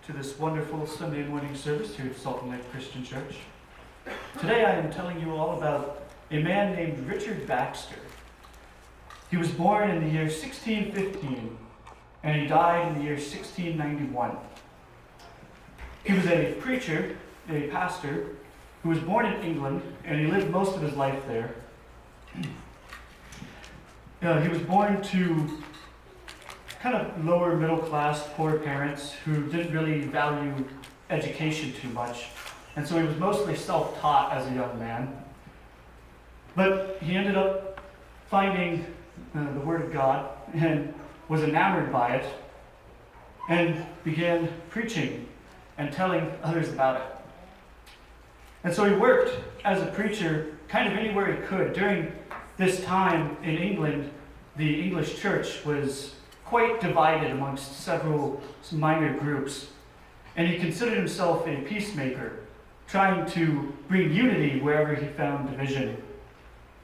to this wonderful Sunday morning service here at Salt Lake Christian Church. Today I am telling you all about a man named Richard Baxter. He was born in the year 1615 and he died in the year 1691. He was a preacher, a pastor, who was born in England and he lived most of his life there. He was born to kind of lower middle class, poor parents who didn't really value education too much. And so he was mostly self-taught as a young man. But he ended up finding the Word of God and was enamored by it and began preaching and telling others about it. And so he worked as a preacher kind of anywhere he could. During this time in England, the English church was quite divided amongst several minor groups. And he considered himself a peacemaker, trying to bring unity wherever he found division.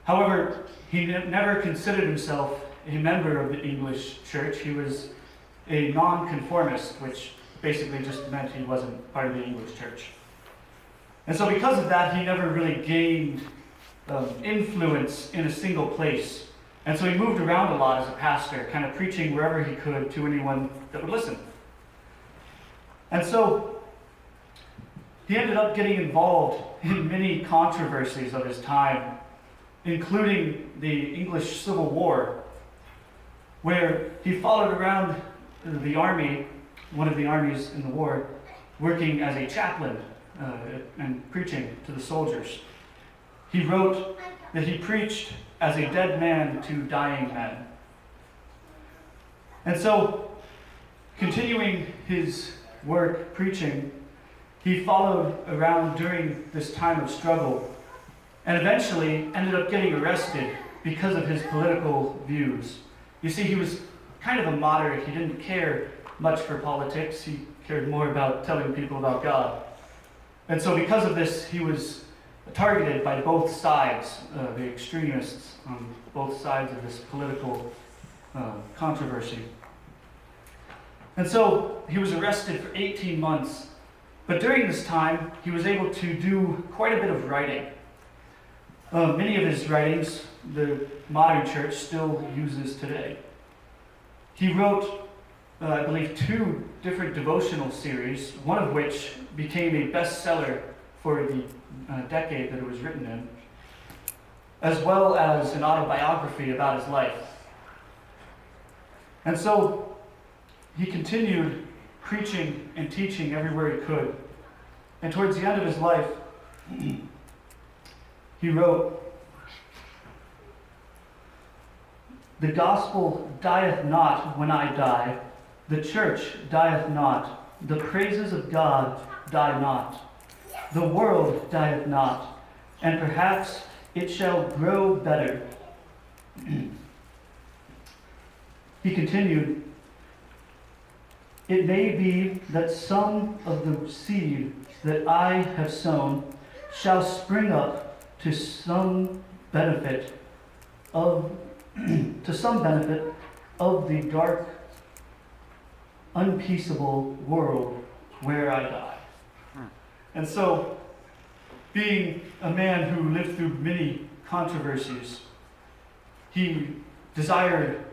However, he never considered himself a member of the English church. He was a nonconformist, which basically just meant he wasn't part of the English church. And so because of that, he never really gained influence in a single place. And so he moved around a lot as a pastor, kind of preaching wherever he could to anyone that would listen. And so he ended up getting involved in many controversies of his time, including the English Civil War, where he followed around the army, one of the armies in the war, working as a chaplain and preaching to the soldiers. He wrote that he preached as a dead man to dying men. And so, continuing his work preaching, he followed around during this time of struggle and eventually ended up getting arrested because of his political views. You see, he was kind of a moderate. He didn't care much for politics. He cared more about telling people about God. And so because of this, he was targeted by both sides, the extremists on both sides of this political controversy. And so he was arrested for 18 months. But during this time, he was able to do quite a bit of writing. Many of his writings, the modern church still uses today. He wrote, I believe, 2 different devotional series, one of which became a bestseller for the decade that it was written in, as well as an autobiography about his life. And so he continued preaching and teaching everywhere he could. And towards the end of his life, he wrote, "The gospel dieth not when I die, the church dieth not, the praises of God die not. The world dieth not, and perhaps it shall grow better." He continued, "It may be that some of the seed that I have sown shall spring up to some benefit of the dark, unpeaceable world where I die." And so, being a man who lived through many controversies, he desired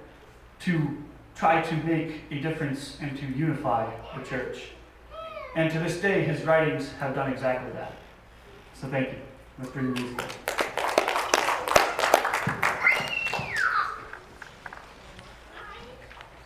to try to make a difference and to unify the church. And to this day, his writings have done exactly that. So thank you. Let's bring the music up.